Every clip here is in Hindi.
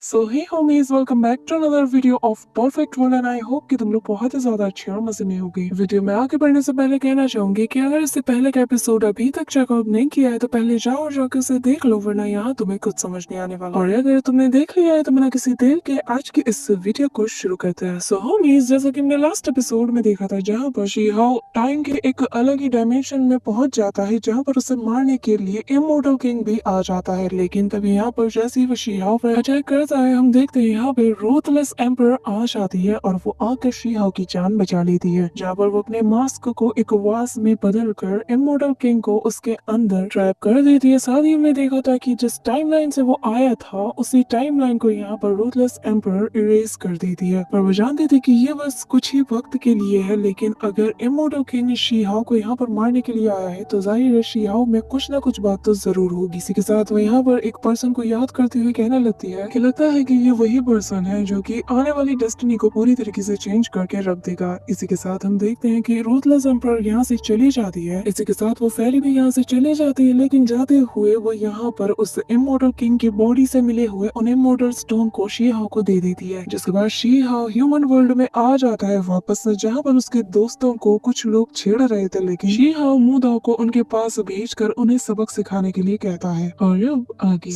So hey homies welcome back to another video of perfect world and I hope कि तुम लोग बहुत ही ज्यादा अच्छे और मजे में होगे। वीडियो में आगे बढ़ने से पहले कहना चाहूंगी कि अगर इससे पहले का एपिसोड अभी तक चेकआउट नहीं किया है तो पहले जाओ और जाकर उसे देख लो, वरना यहाँ तुम्हें कुछ समझ नहीं आने वाला। और अगर तुमने देख लिया है तो बिना किसी देर के आज की इस वीडियो को शुरू करते हैं। सो होमीज, जैसा कि हमने लास्ट एपिसोड में देखा था जहाँ पर शी हाउ टाइम के एक अलग ही डायमेंशन में पहुंच जाता है जहाँ पर उसे मारने के लिए इमोर्टल किंग भी आ जाता है, लेकिन तभी यहाँ पर जैसे ही वो शी हाउ पर अटैक करता है हम देखते हैं यहाँ पे रूथलेस एम्पर आ जाती है और वो आकर शी हाउ की जान बचा लेती है, जहाँ पर वो अपने मास्क को एक वास में बदल कर इमोर्टल किंग को उसके अंदर ट्रैप कर देती है। साथ ही हमने देखा था कि जिस टाइमलाइन से वो आया था उसी टाइमलाइन को यहाँ पर रूथलेस एम्पर इरेज कर देती है, पर वो जानती थी कि ये बस कुछ ही वक्त के लिए है, लेकिन अगर इमोर्टल किंग शी हाउ को यहाँ पर मारने के लिए आया है तो जाहिर है शी हाउ में कुछ ना कुछ बात तो जरूर होगी। इसी के साथ वो यहाँ पर एक पर्सन को याद करते हुए कहने लगती है कि लगता है कि ये वही पर्सन है जो कि आने वाली डेस्टिनी को पूरी तरीके से चेंज करके रख देगा। इसी के साथ हम देखते हैं कि रूथलेस एम्पर यहाँ से चली जाती है। इसी के साथ वो फेरी भी यहाँ से चली जाती है, लेकिन जाते हुए वो यहाँ पर उस इमोर्टल किंग की बॉडी से मिले हुए उन इमोर्टल स्टोन को शी हाउ को दे देती है, जिसके बाद शी हाउ ह्यूमन वर्ल्ड में आ जाता है वापस, जहाँ पर उसके दोस्तों को कुछ लोग छेड़ रहे थे, लेकिन शी हाउ मूदाओ को उनके पास भेजकर उन्हें सबक सिखाने के लिए कहता है। और अब आगे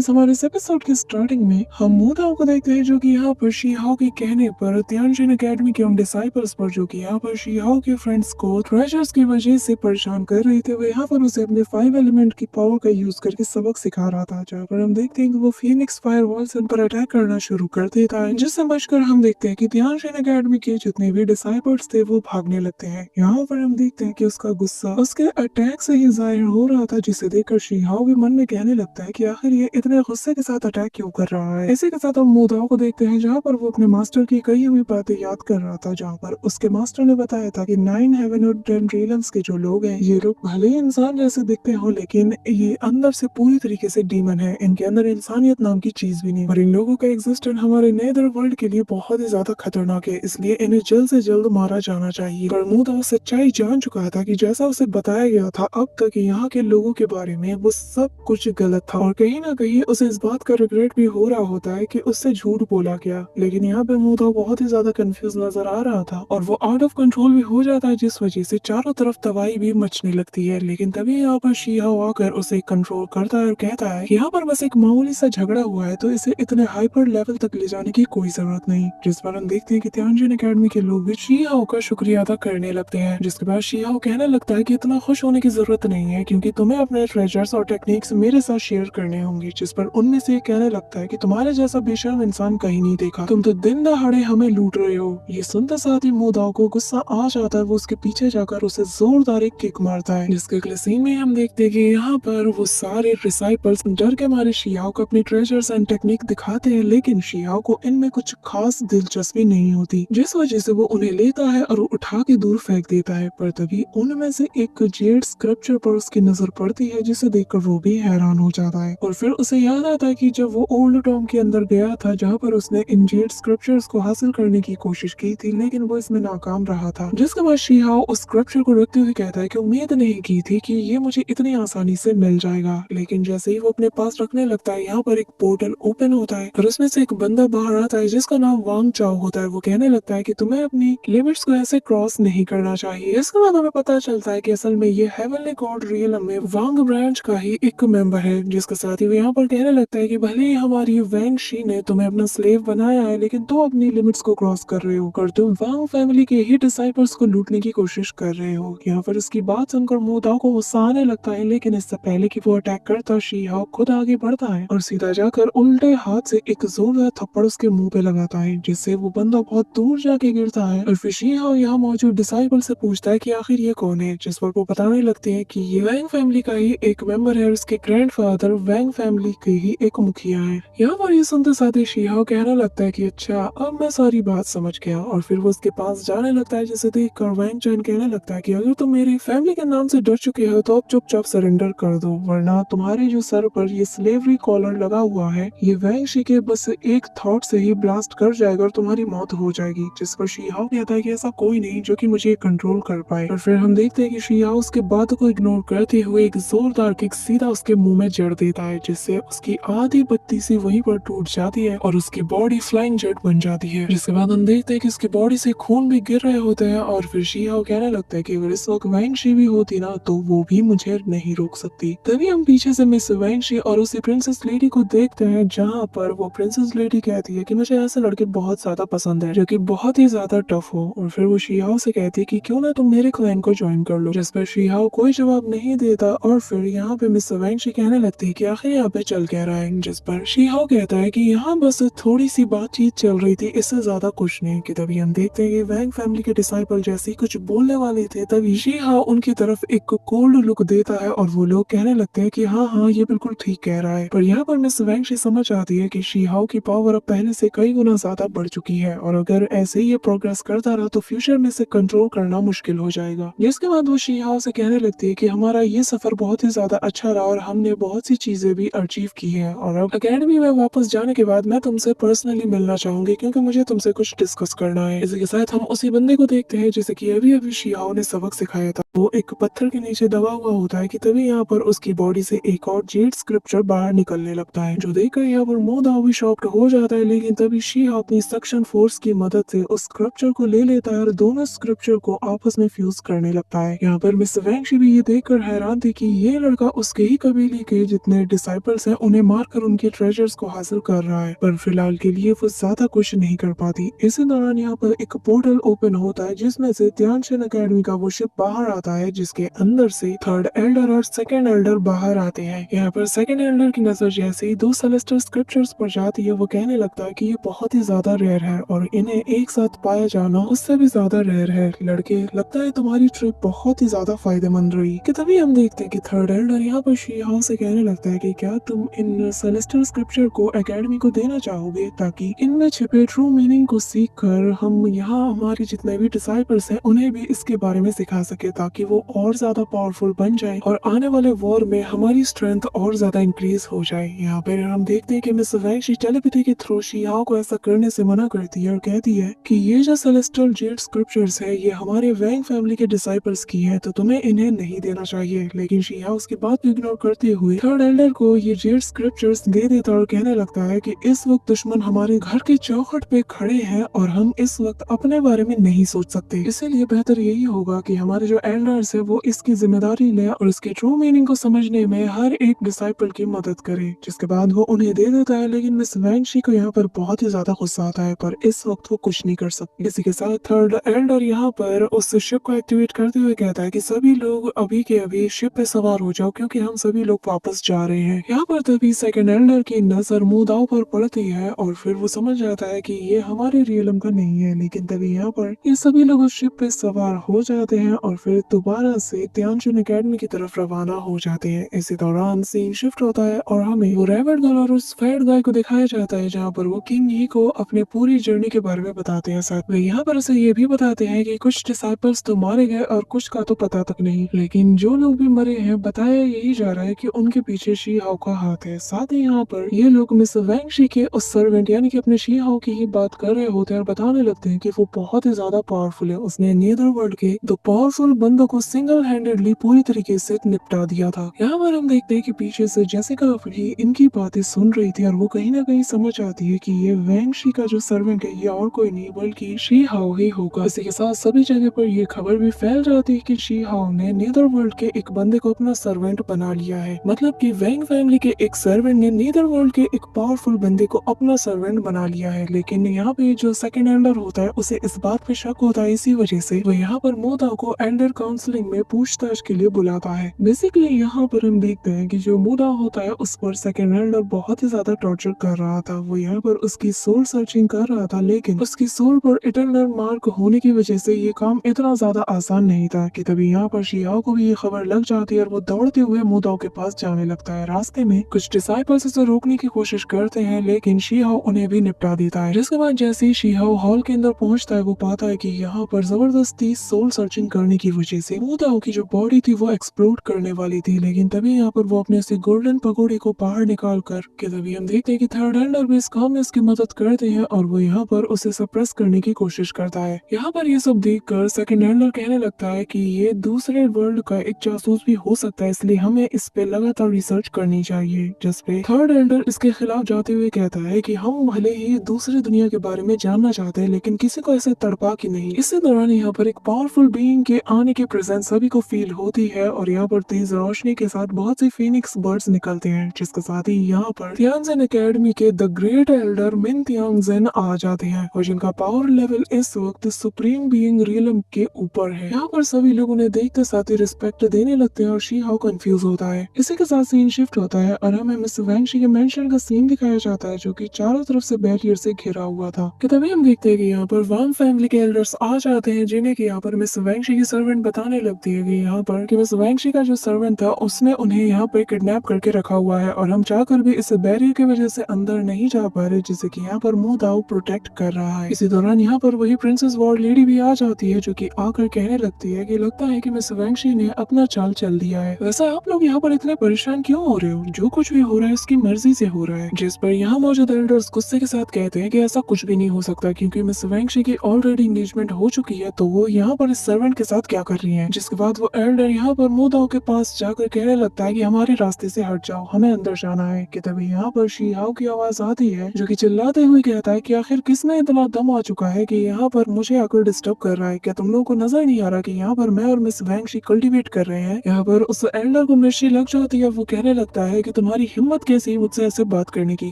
हमारे इस एपिसोड के स्टार्टिंग में हम मूदाओ को देखते हैं जो कि यहाँ पर शी हाउ के कहने पर तियानजिन एकेडमी के उन डिसाइपल्स पर जो कि यहाँ पर शी हाउ के फ्रेंड्स को ट्रेजर्स की वजह से परेशान कर रहे थे, वो यहाँ पर उसे अपने 5 एलिमेंट की पावर का यूज करके सबक सिखा रहा था, जहाँ पर हम देखते हैं कि वो फीनिक्स फायर वॉल से उन पर अटैक करना शुरू कर देता है, जिससे बचकर हम देखते हैं कि तियानजिन एकेडमी के जितने भी डिसाइपल्स थे वो भागने लगते हैं। यहाँ पर हम देखते हैं कि उसका गुस्सा उसके अटैक से ही जाहिर हो रहा था, जिसे देखकर शी हाउ भी मन में कहने लगता है कि आखिर ये इतने गुस्से के साथ अटैक क्यों कर रहा है। इसी के साथ हम मूदाओ को देखते हैं जहाँ पर वो अपने मास्टर की कही हुई बातें याद कर रहा था, जहाँ पर उसके मास्टर ने बताया था कि 9 हेवन और 10 रियल्म्स के जो लोग हैं ये लोग भले ही इंसान जैसे दिखते हो, लेकिन ये अंदर से पूरी तरीके से डीमन है, इनके अंदर इंसानियत नाम की चीज भी नहीं, और इन लोगों का एग्जिस्टेंस हमारे नेदर वर्ल्ड के लिए बहुत ही ज्यादा खतरनाक है, इसलिए इन्हें जल्द से जल्द मारा जाना चाहिए। पर मूदाओ सच्चाई जान चुका था कि जैसा उसे बताया गया था अब तक यहाँ के लोगों के बारे में वो सब कुछ गलत था, और कहीं ना कहीं उसे इस बात का रिग्रेट भी हो रहा होता है कि उससे झूठ बोला गया। लेकिन यहाँ पे मूदाओ बहुत ही ज्यादा कंफ्यूज नजर आ रहा था और वो आउट ऑफ कंट्रोल भी हो जाता है, जिस वजह से चारों तरफ तबाही भी मचने लगती है। लेकिन तभी यहाँ पर शी हाउ आकर उसे कंट्रोल करता है और कहता है कि यहाँ पर बस एक मामूली सा झगड़ा हुआ है तो इसे इतने हाइपर लेवल तक ले जाने की कोई जरूरत नहीं, जिस पर हम देखते हैं कि तियानजिन एकेडमी के लोग भी शी हाउ का शुक्रिया अदा करने लगते हैं, जिसके बाद शी हाउ कहने लगता है कि इतना खुश होने की जरूरत नहीं है क्योंकि तुम्हें अपने ट्रेजर्स और टेक्निक्स मेरे साथ शेयर करने होंगे, जिस पर उनमें से कहने लगता है कि तुम्हारे जैसा बेशर्म इंसान कहीं नहीं देखा, तुम तो दिन दहाड़े हमें लूट रहे हो। ये सुनते साथ ही मूदाओ को गुस्सा आ जाता है, वो उसके पीछे जाकर उसे जोरदार एक किक मारता है, जिसके अगले सीन में हम देखते हैं कि यहाँ पर वो सारे डिसाइपल्स डर के मारे शी हाउ को अपनी ट्रेजर्स एंड टेक्निक दिखाते हैं, लेकिन शी हाउ को इनमें कुछ खास दिलचस्पी नहीं होती, जिस वजह से वो उन्हें लेता है और उठा के दूर फेंक देता है। पर तभी उनमें से एक जेड स्क्रप्चर पर उसकी नजर पड़ती है, जिसे देखकर वो भी हैरान हो जाता है और फिर उसे याद आता है कि जब वो ओल्ड टॉम के अंदर गया था जहाँ पर उसने इन जेड स्क्रप्चर्स को हासिल करने की कोशिश की थी, लेकिन वो इसमें नाकाम रहा था, जिसके बाद शी हाउ उस स्क्रप्चर को रखते हुए कहता है कि उम्मीद नहीं की थी कि ये मुझे इतनी आसानी से मिल जाएगा। लेकिन जैसे ही वो अपने पास रखने लगता है यहाँ पर एक पोर्टल ओपन होता है और उसमें से एक बंदा बाहर आता है जिसका नाम वांग चाओ होता है। वो कहने लगता है कि तुम्हें अपनी लिमिट्स को ऐसे क्रॉस नहीं करना चाहिए। इसके बाद हमें पता चलता है कि असल में ये हेवनली गॉड रियलम में वांग ब्रांच का ही एक मेंबर है, जिसके साथ ही वो यहाँ पर कहने लगता है कि भले ही हमारी वैंग शी ने तुम्हें अपना स्लेव बनाया है, लेकिन तुम अपनी लिमिट्स को क्रॉस कर रहे हो और तुम वांग फैमिली के ही डिसाइपल्स को लूटने की कोशिश कर रहे हो। यहाँ पर इसकी बात सुनकर मूदाओ को गुस्सा आने लगता है, लेकिन इससे पहले कि वो अटैक करता शी हाउ खुद आगे बढ़ता है और सीधा जाकर उल्टे हाथ से एक जोरदार थप्पड़ उसके मुंह पे लगाता है, जिससे वो बंदा बहुत दूर जाके गिरता है। और फिर शी हाउ यहाँ मौजूद डिसाइपल से पूछता है कि आखिर ये कौन है, जिस पर वो बताने लगते हैं कि ये वैंग फैमिली का ही एक मेंबर है और उसके ग्रैंडफादर वैंग फैमिली के ही एक मुखिया है। यहाँ पर ये सुनते साथ ही शी हाउ कहने लगता है कि अच्छा अब मैं सारी बात समझ गया, और फिर वो उसके पास जाने लगता है, जिसे देखकर वैंग चैन कहने लगता है कि अगर तुम मेरी फैमिली के नाम से डर चुके हो तो अब चुपचाप सरेंडर कर दो, वरना तुम्हारे जो सर पर ये स्लेवरी कॉलर लगा हुआ है ये वैंग शी के बस एक थॉट से ही ब्लास्ट कर जाएगा और तुम्हारी मौत हो जाएगी। जिस पर शी हाउ कहता है कि ऐसा कोई नहीं जो कि मुझे कंट्रोल कर पाए। और फिर हम देखते हैं कि शी हाउ उसके बातों को इग्नोर करते हुए एक जोरदार किक सीधा उसके मुंह में जड़ देता है, जिससे उसकी आधी बत्ती सी वहीं वहीं पर टूट जाती है और उसकी बॉडी फ्लाइंग जेट बन जाती है। जिसके बाद हम देखते हैं कि उसकी बॉडी से खून भी गिर रहे होते हैं और फिर शी-हाओ कहने लगता है कि अगर इस वक्त वैंग-शी भी होती ना तो वो भी मुझे नहीं रोक सकती। तभी हम पीछे से मिस वैंग-शी और उसी प्रिंसेस लेडी को देखते हैं, जहाँ पर वो प्रिंसेस लेडी कहती है कि मुझे ऐसे लड़के बहुत ज्यादा पसंद है जो कि बहुत ही ज्यादा टफ हो, और फिर वो शी-हाओ से कहती है कि क्यों ना तुम मेरे क्लैन को ज्वाइन कर लो। जिस पर शी-हाओ कोई जवाब नहीं देता और फिर यहाँ पे मिस वैंग-शी कहने लगती है कि आखिर यहाँ पे चल क्या रहा है। जिस पर शी-हाओ कहता है कि यहाँ बस थोड़ी सी बातचीत चल रही थी, इससे ज्यादा कुछ नहीं। कि तभी हम देखते हैं कि वैंग फैमिली के डिसाइपल जैसे ही कुछ बोलने वाले थे, तभी शी-हाओ उनकी तरफ एक कोल्ड लुक देता है और वो लोग कहने लगते हैं कि हाँ हाँ ये बिल्कुल ठीक कह रहा है। पर यहाँ पर मिस वैंग-शी समझ आती है कि शी-हाओ की पावर अब पहले से कई गुना ज्यादा बढ़ चुकी है और अगर ऐसे ही ये प्रोग्रेस करता रहा तो फ्यूचर में से कंट्रोल करना मुश्किल हो जाएगा। जिसके बाद वो शी-हाओ से कहने लगती है कि हमारा ये सफर बहुत ही ज्यादा अच्छा रहा और हमने बहुत सी चीजें भी अचीव की है, और अब अकेडमी में वापस जाने के बाद मैं तुमसे पर्सनली मिलना चाहूंगी क्योंकि मुझे तुमसे कुछ डिस्कस करना है। इसी के साथ हम उसी बंदे को देखते हैं जिसे कि अभी अभी शी-हाओ ने सबक सिखाया था। वो एक पत्थर के नीचे दबा हुआ होता है कि तभी यहाँ पर उसकी बॉडी से एक और जेड स्क्रिप्चर बाहर निकलने लगता है, जो देखकर यहाँ पर मोदाओ भी शॉक्ड हो जाता है। लेकिन तभी शी-हाओ अपनी सक्शन फोर्स की मदद से उस स्क्रिप्चर को ले लेता है और दोनों स्क्रिप्चर को आपस में फ्यूज करने लगता है। यहाँ पर मिस वैंग-शी भी ये देखकर हैरान थी कि ये लड़का उसके ही कबीले के जितने डिसाइपल्स हैं उन्हें मारकर उनके ट्रेजर्स को हासिल कर रहा है, पर फिलहाल के लिए वो ज्यादा कुछ नहीं कर पाती। इसी दौरान यहाँ पर एक पोर्टल ओपन होता है जिसमें से ध्यानचंद अकेडमी का वो शिप बाहर आता है, जिसके अंदर से थर्ड एल्डर और सेकंड एल्डर बाहर आते हैं। यहाँ पर सेकंड एल्डर की नजर जैसे ही दो सेलेस्टर स्क्रिप्चर्स पर जाती है, वो कहने लगता है कि ये बहुत ही ज्यादा रेयर है और इन्हें एक साथ पाया जाना उससे भी ज्यादा रेयर है। लड़के, लगता है तुम्हारी ट्रिप बहुत ही ज्यादा फायदेमंद रही। कि तभी हम देखते हैं कि थर्ड एल्डर यहाँ पर शी-हाओ से कहने लगता है कि क्या तुम इन सेलेस्टर स्क्रिप्चर को एकेडमी को देना चाहोगे ताकि इनमें छिपे ट्रू मीनिंग को सीख कर हम यहाँ हमारे जितने भी डिसाइपल्स हैं उन्हें भी इसके बारे में सिखा सके, ताकि वो और ज्यादा पावरफुल बन जाए और आने वाले वॉर में हमारी स्ट्रेंथ और ज्यादा इंक्रीज हो जाए। यहाँ पर हम देखते हैं कि मिस वैंग-शी टेलीपैथी के थ्रू शी-हाओ को ऐसा करने से मना करती है और कहती है कि ये जो सेलेस्टियल जेड स्क्रिप्चर्स है ये हमारे वैंग फैमिली के डिसाइपल्स की है, तो तुम्हें इन्हें नहीं देना चाहिए। लेकिन शी-हाओ उसकी बात को इग्नोर करते हुए थर्ड एल्डर को ये जेड स्क्रिप्चर्स दे देता और कहने लगता है कि इस वक्त दुश्मन हमारे घर के चौखट पे खड़े हैं और हम इस वक्त अपने बारे में नहीं सोच सकते, इसीलिए बेहतर यही होगा कि हमारे जो एल्डर्स है वो इसकी जिम्मेदारी ले और इसके ट्रू मीनिंग को समझने में हर एक डिसाइपल की मदद करे। जिसके बाद वो उन्हें दे देता है, लेकिन मिस वैंग-शी को यहाँ पर बहुत ही ज्यादा गुस्सा आता है, पर इस वक्त वो कुछ नहीं कर सकती। इसी के साथ थर्ड एल्डर यहाँ पर उस शिप को एक्टिवेट करते हुए कहता है कि सभी लोग अभी के अभी शिप पे सवार हो जाओ क्योंकि हम सभी लोग वापस जा रहे हैं। यहाँ पर तभी सेकंड एल्डर की नजर मोदाओ पर पड़ती है और फिर वो समझ जाता है कि ये हमारे रियलम का नहीं है। लेकिन तभी यहाँ पर ये सभी लोग उस शिप पे सवार हो जाते हैं और फिर दोबारा से ध्यानचंद अकेडमी की तरफ रवाना हो जाते हैं। इसी दौरान सीन शिफ्ट होता है और हमें वो रेवट गर्ल और उस फैट गाय को दिखाया जाता है, जहाँ पर वो किंग ही को अपने पूरी जर्नी के बारे में बताते हैं। साथ में यहाँ पर उसे ये भी बताते हैं कि कुछ डिसाइपल्स तो मारे गए और कुछ का तो पता तक नहीं, लेकिन जो लोग भी मरे हैं बताया यही जा रहा है कि उनके पीछे शी-हाओ का हाथ है। साथ ही यहाँ पर ये लोग मिस वैंग-शी के उस सर्वेंट यानी कि अपने शी-हाओ की ही बात कर रहे होते हैं और बताने लगते हैं कि वो बहुत ही ज्यादा पावरफुल है। उसने नीदरवर्ल्ड के दो पावरफुल बंदों को सिंगल हैंडेडली पूरी तरीके से निपटा दिया था। यहाँ पर हम देखते हैं कि पीछे से जेसिका भी इनकी बातें सुन रही थी और वो कहीं ना कहीं समझ आती है कि ये वैंग-शी का जो सर्वेंट है ये और कोई नहीं बल्कि शी-हाओ ही होगा। इसी के साथ सभी जगह पर ये खबर भी फैल जाती है कि शी-हाओ ने नीदरवर्ल्ड के एक बंदे को अपना सर्वेंट बना लिया है। मतलब कि वैंग फैमिली के एक सर्वेंट ने नीदरवर्ल्ड के एक पावरफुल बंदे को अपना सर्वेंट बना लिया है। लेकिन यहाँ पे जो सेकंड एल्डर होता है उसे इस बात पे शक होता है, इसी वजह से वो यहाँ पर मोदाओ को एल्डर काउंसलिंग में पूछताछ के लिए बुलाता है। बेसिकली यहाँ पर हम देखते हैं कि जो मोदाओ होता है उस पर सेकंड एल्डर बहुत ही ज्यादा टॉर्चर कर रहा था। वो यहाँ पर उसकी सोल सर्चिंग कर रहा था, लेकिन उसकी सोल पर इटर्नल मार्क होने की वजह से ये काम इतना ज्यादा आसान नहीं था। कि तभी यहाँ पर शी-हाओ को भी ये खबर लग जाती है और वो दौड़ते हुए मोदाओ के पास जाने लगता है। रास्ते में कुछ डिसाइपल्स उसे रोकने की कोशिश करते हैं, लेकिन शी-हाओ उन्हें भी निपटा देता है। जिसके बाद जैसे ही शी-हाओ हॉल के अंदर पहुंचता है वो पाता है कि यहाँ पर जबरदस्ती सोल सर्चिंग करने की वजह से मोदाओ की जो बॉडी थी वो एक्सप्लोड करने वाली थी। लेकिन तभी यहाँ पर वो अपने से गोल्डन पगोड़े को बाहर निकाल कर के तभी हम देखते हैं कि थर्ड एल्डर भी इस काम में उसकी मदद करते हैं और वो यहाँ पर उसे सप्रेस करने की कोशिश करता है। यहाँ पर ये सब देख कर सेकंड एल्डर कहने लगता है कि ये दूसरे वर्ल्ड का एक जासूस भी हो सकता है, इसलिए हमें इस पे लगातार रिसर्च करनी चाहिए। जिस पे थर्ड एल्डर इसके के खिलाफ जाते हुए कहता है कि हम भले ही दूसरी दुनिया के बारे में जानना चाहते हैं लेकिन किसी को ऐसे तड़पा के नहीं। इसी दौरान यहाँ पर एक पावरफुल बीइंग के आने की प्रेजेंस सभी को फील होती है और यहाँ पर तेज रोशनी के साथ बहुत सी फीनिक्स बर्ड्स निकलते हैं, जिसके साथ ही यहाँ पर तियानजिन एकेडमी के द ग्रेट एल्डर मिन तियांगजिन आ जाते हैं और जिनका पावर लेवल इस वक्त सुप्रीम बीइंग रियलम के ऊपर है। यहाँ पर सभी लोग उन्हें देखते साथ ही रिस्पेक्ट देने लगते हैं और शी हाओ कंफ्यूज होता है। इसी के साथ सीन शिफ्ट होता है और हमें मिस वैंगशी के मेंशन का सीन दिखाया जाता है जो कि चारों तरफ से बैरियर से घिरा हुआ था। कि तभी हम देखते हैं कि यहाँ पर वांग फैमिली के एल्डर्स आ जाते हैं जिन्हें कि यहाँ पर मिस वैंगशी की सर्वेंट बताने लगती है कि यहाँ पर कि मिस वैंगशी का जो सर्वेंट था उसने उन्हें यहाँ पर किडनैप करके रखा हुआ है और हम चाहकर भी इस बैरियर की वजह से अंदर नहीं जा पा रहे, जिसे कि यहाँ पर मु दाओ प्रोटेक्ट कर रहा है। इसी दौरान यहाँ पर वही प्रिंसेस वॉर लेडी भी आ जाती है जो कि आकर कहने लगती है कि लगता है कि मिस वैंगशी ने अपना चाल चल दिया है। वैसा आप लोग यहाँ पर इतने परेशान क्यों हो रहे हो? जो कुछ भी हो रहा है उसकी मर्जी से हो रहा है। जिस पर यहाँ मौजूद एल्डर्स गुस्से के साथ कहते हैं कि ऐसा कुछ भी नहीं हो सकता क्योंकि मिस वैंगशी की ऑलरेडी एंगेजमेंट हो चुकी है, तो वो यहाँ पर इस सर्वेंट के साथ क्या कर रही है। जिसके बाद वो एल्डर यहाँ पर मु दाओ के पास जाकर कहने लगता है कि हमारे रास्ते से हट जाओ, हमें अंदर जाना है। कि तभी यहाँ पर शी हाओ की आवाज आती है जो कि चिल्लाते हुए कहता है कि आखिर किसने इतना दम आ चुका है कि यहाँ पर मुझे आकर डिस्टर्ब कर रहा है। क्या तुम लोगों को नजर नहीं आ रहा कि यहाँ पर मैं और मिस वैंगशी कल्टीवेट कर रहे हैं? यहाँ पर उस एल्डर को मिर्ची लग जाती है। वो कहने लगता है कि तुम्हारी हिम्मत कैसी मुझसे ऐसे बात करने की?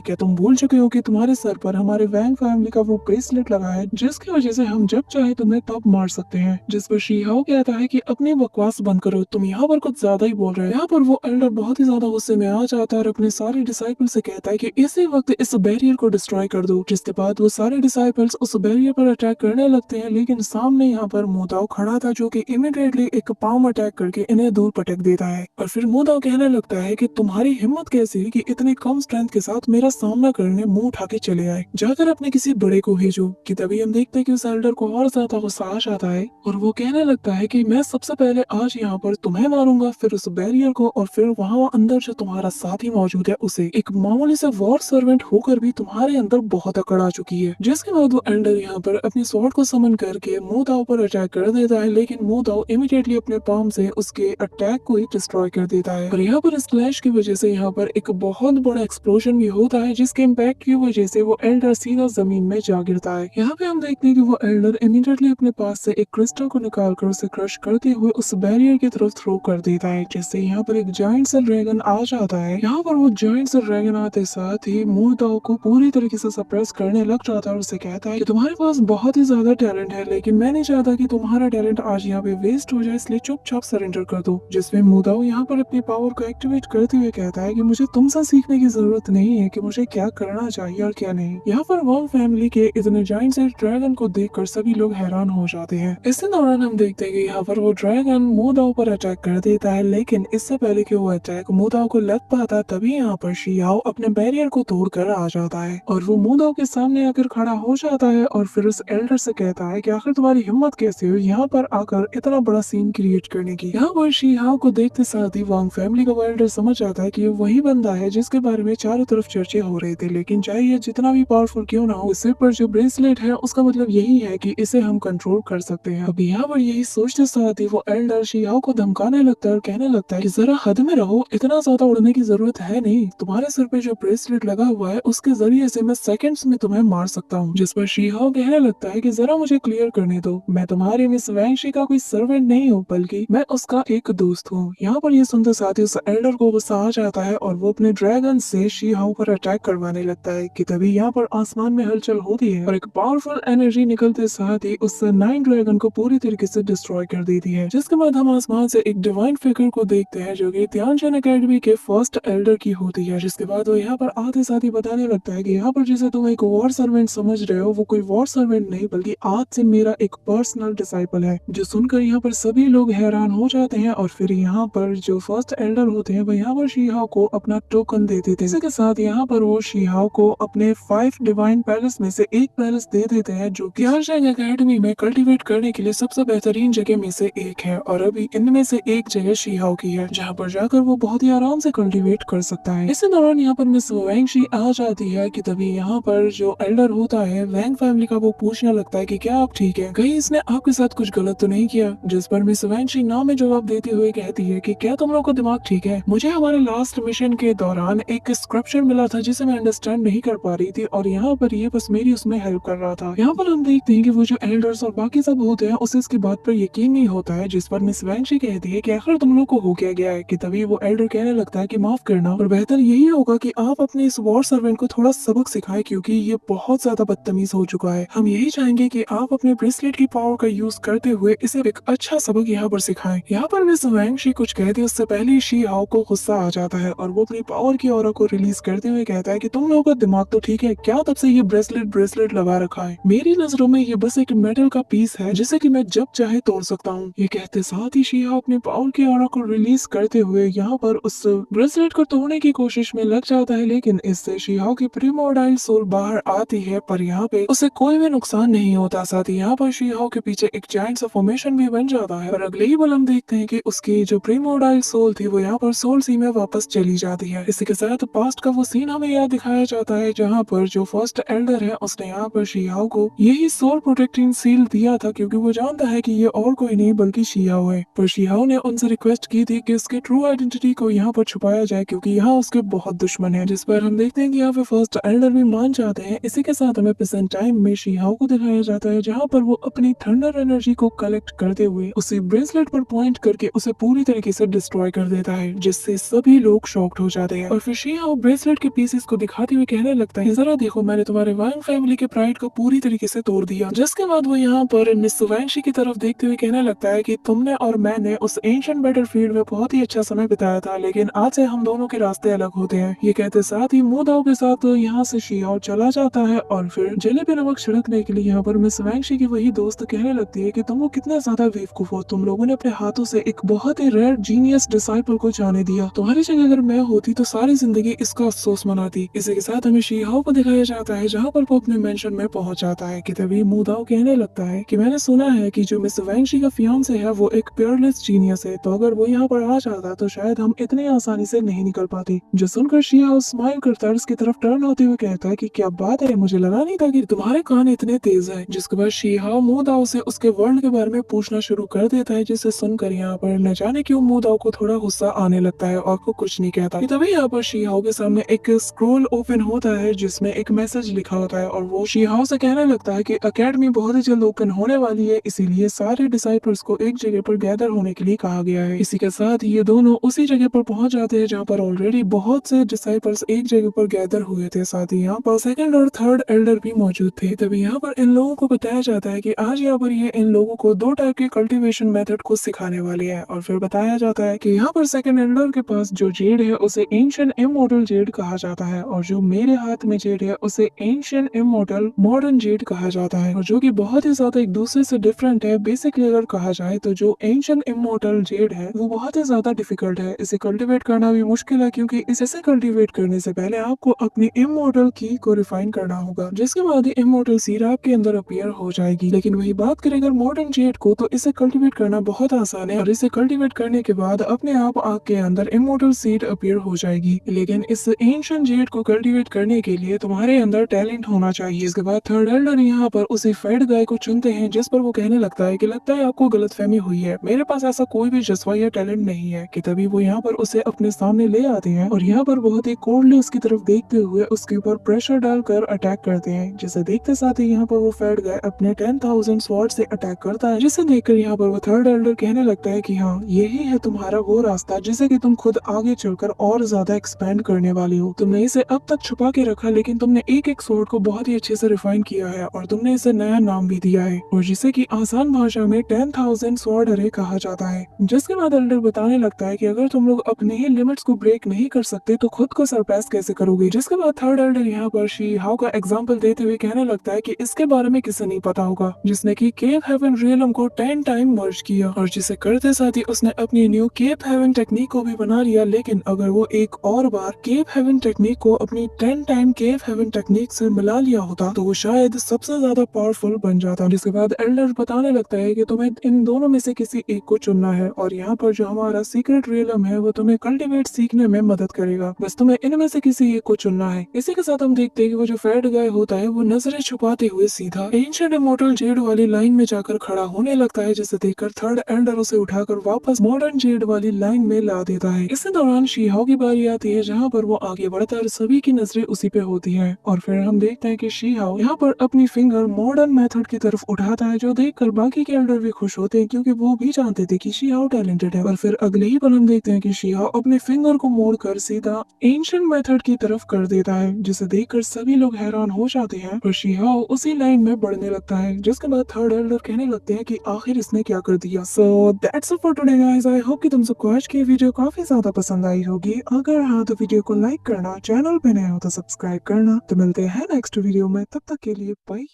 क्या तुम भूल चुके हो कि तुम्हारे सर पर हमारे वैंग फैमिली का वो ब्रेसलेट लगा है जिसकी वजह से हम जब चाहे तुम्हें तब मार सकते हैं? जिस पर शी हाओ कहता है कि अपनी बकवास बंद करो, तुम यहाँ पर कुछ ज्यादा ही बोल रहे हो। यहाँ पर वो एल्डर बहुत ही ज्यादा गुस्से में आ जाता है और अपने सारे डिसाइपल से कहता है कि इसी वक्त इस बैरियर को डिस्ट्रॉय कर दो। जिसके बाद वो सारे डिसाइपल्स उस बैरियर पर अटैक करने लगते हैं, लेकिन सामने यहाँ पर मु दाओ खड़ा था जो कि इमीडिएटली एक पाम अटैक करके इन्हें दूर पटक देता है। और फिर मु दाओ कहने लगता है कि तुम्हारी हिम्मत कैसी है कि इतनी कम स्ट्रेंथ के साथ मेरा सामना करने मुंह उठा के चले आए, जाकर अपने किसी बड़े को भेजो। कि तभी हम देखते हैं कि उस एल्डर को और ज्यादा गुस्सा आ जाता है और वो कहने लगता है कि मैं सबसे पहले आज यहाँ पर तुम्हें मारूंगा, फिर उस बैरियर को, और फिर वहाँ अंदर जो तुम्हारा साथी मौजूद है उसे। एक मामूली से वॉर सर्वेंट होकर भी तुम्हारे अंदर बहुत अकड़ आ चुकी है। जिसके बाद वो एल्डर यहाँ पर अपनी स्वॉर्ड को समन करके मु दाओ पर अटैक कर देता है, लेकिन मु दाओ इमीडिएटली अपने पाम से उसके अटैक को ही डिस्ट्रॉय कर देता है। और यहाँ पर इस क्लैश की वजह से यहाँ पर एक बहुत बड़ा एक्सप्लोजन भी होता है जिसके इम्पैक्ट की वजह से वो एल्डर सीधा जमीन में जा गिरता है। यहाँ पे हम देखते हैं कि वो एल्डर इमीडिएटली अपने पास से एक क्रिस्टल को निकाल कर उसे क्रश करते हुए उस बैरियर की तरफ थ्रो कर देता है, जिससे यहाँ पर एक जायंट सा ड्रैगन आ जाता है। यहाँ पर वो जायंट सा ड्रैगन आते साथ ही मु दाओ को पूरी तरीके से सप्रेस करने लग जाता है और उसे कहता है कि तुम्हारे पास बहुत ही ज्यादा टैलेंट है, लेकिन मैं नहीं चाहता कि तुम्हारा टैलेंट आज यहाँ पे वेस्ट हो जाए, इसलिए चुपचाप सरेंडर कर दो। जिसमें मु दाओ यहाँ पर अपनी पावर को एक्टिवेट करते हुए कहता है कि मुझे तुमसे सीखने की जरूरत नहीं है कि मुझे क्या करना चाहिए और क्या नहीं। यहाँ पर वांग फैमिली के इतने जायंट से ड्रैगन को देखकर सभी लोग हैरान हो जाते हैं। इसी दौरान हम देखते हैं कि यहाँ पर वो ड्रैगन मु दाओ पर अटैक कर देता है, लेकिन इससे पहले कि वो अटैक मु दाओ को लग पाता तभी यहाँ पर शी हाओ अपने बैरियर को तोड़कर आ जाता है और वो मु दाओ के सामने आकर खड़ा हो जाता है और फिर उस एल्डर से कहता है कि आखिर तुम्हारी हिम्मत कैसे हुई यहाँ पर आकर इतना बड़ा सीन क्रिएट करने की। यहाँ पर शी हाओ को देखते साथ ही वांग फैमिली का एल्डर समझ आता है कि ये वही बंदा है जिसके बारे में चारों तरफ चर्चे हो रहे थे, लेकिन चाहे ये जितना भी पावरफुल क्यों ना हो, सिर पर जो ब्रेसलेट है उसका मतलब यही है कि इसे हम कंट्रोल कर सकते हैं। अब यहाँ पर यही सोचते साथ ही वो एल्डर शी हाओ को धमकाने लगता है और कहने लगता है कि जरा हद में रहो, इतना ज्यादा उड़ने की जरूरत है नहीं, तुम्हारे सिर पे जो ब्रेसलेट लगा हुआ है उसके जरिए से मैं सेकंड्स में तुम्हें मार सकता हूँ। जिस पर शी हाओ कहने लगता है कि जरा मुझे क्लियर करने दो, मैं तुम्हारी मिस वैंगशी का कोई सर्वेंट नहीं हूँ, बल्कि मैं उसका एक दोस्त हूँ। यहाँ पर ये सुनते साथ ही उस एल्डर को गुस्सा आ जाता है और वो अपने ड्रैगन से शी हाओ पर अटैक करवाने लगता है। कि तभी यहाँ पर आसमान में हलचल होती है और एक पावरफुल एनर्जी निकलते साथ ही उस 9 ड्रैगन को पूरी तरीके से डिस्ट्रॉय कर देती है। जिसके बाद हम आसमान से एक डिवाइन फिगर को देखते हैं जो कि तियानजिन एकेडमी के फर्स्ट एल्डर की होती है। जिसके बाद वो यहाँ पर आते साथ ही बताने लगता है कि यहाँ पर जिसे तुम एक वॉर सर्वेंट समझ रहे हो वो कोई वॉर सर्वेंट नहीं बल्कि आज से मेरा एक पर्सनल डिसाइपल है। जो सुनकर यहाँ पर सभी लोग हैरान हो जाते हैं और फिर यहाँ पर जो फर्स्ट एल्डर होते हैं वो यहाँ पर शी हाओ को अपना टोकन दे देते हैं। इसी के साथ यहाँ पर वो शी हाओ को अपने 5 डिवाइन पैलेस में से एक पैलेस दे देते हैं जो तियानजिन एकेडमी में कल्टीवेट करने के लिए सबसे बेहतरीन जगह में से एक है और अभी इनमें से एक जगह शी हाओ की है जहाँ पर जाकर वो बहुत ही आराम से कल्टीवेट कर सकता है। इसी दौरान यहाँ पर मिस वैंगशी आ जाती है। कि तभी यहाँ पर जो एल्डर होता है वैंग फैमिली का वो पूछने लगता है कि क्या आप ठीक है, कहीं इसने आपके साथ कुछ गलत तो नहीं किया? जिस पर मिस वैंगशी ना में जवाब देते हुए कहती है कि क्या तुम लोग का दिमाग ठीक है? मुझे हमारे लास्ट मिशन के दौरान एक स्क्रब ऑप्शन मिला था जिसे मैं अंडरस्टैंड नहीं कर पा रही थी और यहाँ पर ये बस मेरी उसमें हेल्प कर रहा था। यहाँ पर हम देखते हैं कि वो जो एल्डर्स और बाकी सब होते हैं उसे इसकी बात पर यकीन नहीं होता है, जिस पर मिस वैंशी कहती है कि आखिर तुम लोग को हो क्या गया है, कि तभी वो एल्डर कहने लगता है कि माफ करना और बेहतर यही होगा कि आप अपने इस वॉर सर्वेंट को थोड़ा सबक सिखाएं, क्योंकि ये बहुत ज्यादा बदतमीज हो चुका है। हम यही चाहेंगे कि आप अपने ब्रेसलेट की पावर का यूज करते हुए इसे एक अच्छा सबक यहाँ पर सिखाएं। यहाँ पर मिस वैंशी कुछ कहती है उससे पहले ही शी हाओ को गुस्सा आ जाता है और वो अपनी पावर की ऑरा को रिलीज करते हुए कहता है कि तुम लोगों का दिमाग तो ठीक है क्या, तब से ये ब्रेसलेट लगा रखा है। मेरी नजरों में ये बस एक मेटल का पीस है जिसे कि मैं जब चाहे तोड़ सकता हूँ। ये कहते साथ ही शी हाओ अपने पावर की ऑरा को रिलीज करते हुए यहाँ पर उस ब्रेसलेट को तोड़ने की कोशिश में लग जाता है, लेकिन इससे शी हाओ की प्रीमोर्डाइल सोल बाहर आती है, पर यहाँ पे उसे कोई भी नुकसान नहीं होता। साथ ही यहाँ पर शी हाओ के पीछे एक जायंट सा फॉर्मेशन भी बन जाता है और अगले ही पल हम देखते हैं कि उसकी जो प्रीमोर्डाइल सोल थी वो यहाँ पर सोल सी में वापस चली जाती है। इसी के साथ पास्ट का वो सीन हमें याद दिखाया जाता है जहाँ पर जो फर्स्ट एल्डर है उसने यहाँ पर शी हाओ को यही सोल प्रोटेक्टिंग सील दिया था, क्योंकि वो जानता है कि ये और कोई नहीं बल्कि शी हाओ है। पर शी हाओ ने उनसे रिक्वेस्ट की थी कि उसके ट्रू आइडेंटिटी को यहाँ पर छुपाया जाए, क्योंकि यहाँ उसके बहुत दुश्मन है, जिस पर हम देखते हैं कि यहाँ पे फर्स्ट एल्डर भी मान जाते हैं। इसी के साथ हमें प्रेजेंट टाइम में शी हाओ को दिखाया जाता है जहाँ पर वो अपनी थंडर एनर्जी को कलेक्ट करते हुए उसी ब्रेसलेट पर पॉइंट करके उसे पूरी तरीके से डिस्ट्रॉय कर देता है, जिससे सभी लोग शॉक्ड हो जाते हैं। और फिर शी हाओ ब्रेसलेट के पीसेस को दिखाते हुए कहने लगता है जरा देखो मैंने तुम्हारे वांग फैमिली के प्राइड को पूरी तरीके से तोड़ दिया। जिसके बाद वो यहाँ पर मिस वैंशी की तरफ देखते हुए कहने लगता है कि तुमने और मैंने उस एंशिएंट बैटलफील्ड में बहुत ही अच्छा समय बिताया था, लेकिन आज से हम दोनों के रास्ते अलग होते हैं। ये कहते साथ ही मुंह दाव के साथ यहाँ से शी हाओ चला जाता है और फिर जले पे नमक छिड़कने के लिए यहाँ पर मिस वैंशी की वही दोस्त कहने लगती है कि तुम लोग कितना ज्यादा बेवकूफ हो, तुम लोगों ने अपने हाथों से एक बहुत ही रेयर जीनियस डिसाइपल को जाने दिया। तुम्हारी जगह अगर मैं होती तो सारी जिंदगी इसका अफसोस मनाती। इसी के साथ हमें शी हाओ को दिखाया जाता है जहाँ पर वो अपने मेंशन में पहुंच जाता है कि तभी मुंह दाव कहने लगता है कि मैंने सुना है कि जो मिस वैंशी का फियांसे है वो एक पियरलेस जीनियस है, तो अगर वो यहाँ पर आ जाता तो शायद हम इतने आसानी से नहीं निकल पाते। जो सुनकर शी हाओ स्माइल करता है उसकी तरफ टर्न होते हुए कहता है कि क्या बात है, मुझे लगा नहीं था कि तुम्हारे कान इतने तेज है। जिसके बाद शी हाओ मुंह दाव से उसके वर्ल्ड के बारे में पूछना शुरू कर देता है, जिसे सुनकर यहाँ पर न जाने क्यों मुंह दाव को थोड़ा गुस्सा आने लगता है और वो कुछ नहीं कहता। तभी यहाँ पर शी हाओ के सामने एक स्क्रोल ओपन होता है जिसमें एक मैसेज लिखा होता है और वो शी हाओ से कहने लगता है कि एकेडमी बहुत ही जल्द ओपन होने वाली है, इसीलिए सारे डिसाइपल्स को एक जगह पर गैदर होने के लिए कहा गया है। इसी के साथ ये दोनों उसी जगह पर पहुंच जाते हैं जहाँ पर ऑलरेडी बहुत से डिसाइपल्स एक जगह पर गैदर हुए थे। साथ ही यहाँ पर सेकंड और थर्ड एल्डर भी मौजूद थे। तभी यहाँ पर इन लोगों को बताया जाता है कि आज यहाँ पर ये इन लोगों को दो टाइप के कल्टीवेशन मेथड को सिखाने वाले हैं और फिर बताया जाता है कि यहाँ पर सेकंड एल्डर के पास जो जेड है उसे एंशिएंट इमॉर्टल जेड कहा जाता है और जो मेरे हाथ में जेड है उसे एंशिएंट इमॉर्टल मॉडर्न जेड कहा जाता है, और जो कि बहुत ही ज्यादा एक दूसरे से डिफरेंट है। बेसिकली अगर कहा जाए तो जो एंशिएंट इमॉर्टल जेड है वो बहुत ही ज्यादा डिफिकल्ट है, इसे कल्टीवेट करना भी मुश्किल है, क्योंकि इसे कल्टीवेट करने से पहले आपको अपनी इमॉर्टल की को रिफाइन करना होगा, जिसके बाद ही इमॉर्टल सीड आपके अंदर अपीयर हो जाएगी। लेकिन वही बात करें अगर मॉडर्न जेड को, तो इसे कल्टीवेट करना बहुत आसान है और इसे कल्टीवेट करने के बाद अपने आप आपके अंदर इमॉर्टल सीड अपीयर हो जाएगी। लेकिन इस एंशिएंट जेड को कल्टीवेट करने के लिए तुम्हारे अंदर टैलेंट होना चाहिए। इसके बाद थर्ड एल्डर यहाँ पर उसी फेड गाय को चुनते हैं, जिस पर वो कहने लगता है कि लगता है आपको गलतफहमी हुई है, मेरे पास ऐसा कोई भी जज्बा या टैलेंट नहीं है। कि तभी वो यहाँ पर उसे अपने सामने ले आते हैं और यहाँ पर बहुत ही कोल्डली उसकी तरफ देखते हुए उसके ऊपर प्रेशर डालकर अटैक करते हैं, जिसे देखते साथ ही यहाँ पर वो फेड गाय अपने 10,000 स्वॉर्ड से अटैक करता है, जिसे देखकर यहाँ पर वो थर्ड एल्डर कहने लगता है कि हाँ यही है तुम्हारा वो रास्ता जिसे कि तुम खुद आगे चलकर और ज्यादा एक्सपेंड करने वाली हो। तुमने इसे अब तक छुपा के रखा, लेकिन तुमने एक एक स्वॉर्ड को बहुत ही अच्छे से रिफाइन किया है और तुमने इसे नया नाम भी दिया है, और जिसे कि आसान भाषा में 10,000 स्वॉर्ड अरे कहा जाता है। जिसके बाद एल्डर बताने लगता है कि अगर तुम लोग अपने ही लिमिट्स को ब्रेक नहीं कर सकते तो खुद को सरपास कैसे करोगे। जिसके बाद थर्ड एल्डर यहाँ पर शी हाओ का एग्जांपल देते हुए कहने लगता है कि इसके बारे में किसे नहीं पता होगा जिसने कि केप हेवन रियलम को 10 टाइम मर्ज किया, और जिसे करते साथ ही उसने अपनी न्यू केप हेवन टेक्निक को भी बना लिया। लेकिन अगर वो एक और बार केप हेवन टेक्निक को अपनी 10 टाइम केप हेवन टेक्निक से मिला लिया होता तो वो शायद सबसे ज्यादा पावरफुल बन जाता। जिसके बाद एल्डर बताने लगता है कि तुम्हें इन दोनों में से किसी एक को चुनना है, और यहाँ पर जो हमारा सीक्रेट रियलम है वो तुम्हें कल्टीवेट सीखने में मदद करेगा, बस तुम्हें इनमें से किसी एक को चुनना है। इसी के साथ हम देखते हैं कि वो जो फेड गाय होता है वो नजरें छुपाते हुए सीधा एंशिएंट इमॉर्टल जेड वाली लाइन में जाकर खड़ा होने लगता है, जिसे देखकर थर्ड एल्डर उसे उठाकर वापस मॉडर्न जेड वाली लाइन में ला देता है। इसी दौरान शी हाओ की बारी आती है जहाँ पर वो आगे बढ़ता है और सभी की नजरें उसी पे होती है और फिर हम देखते हैं कि शी हाओ यहाँ पर अपनी फिंगर मॉडर्न मेथड की तरफ उठाता है, जो देखकर बाकी के एल्डर भी खुश होते हैं क्योंकि वो भी जानते थे कि शी हाओ टैलेंटेड है। और फिर अगले ही पल हम देखते हैं कि शी हाओ अपने फिंगर को मोड़कर सीधा एंशिएंट मेथड की तरफ कर देता है, जिसे देखकर सभी लोग हैरान हो जाते हैं और शी हाओ उसी लाइन में बढ़ने लगता है, जिसके बाद थर्ड एल्डर कहने लगते हैं कि आखिर इसने क्या कर दिया। So that's it for today guys, I hope कि तुम सबको आज की वीडियो काफी ज्यादा पसंद आई होगी। अगर हाँ तो वीडियो को लाइक करना, चैनल पे नए हो तो सब्सक्राइब करना। तो मिलते हैं नेक्स्ट वीडियो में, तब तक के लिए बाय।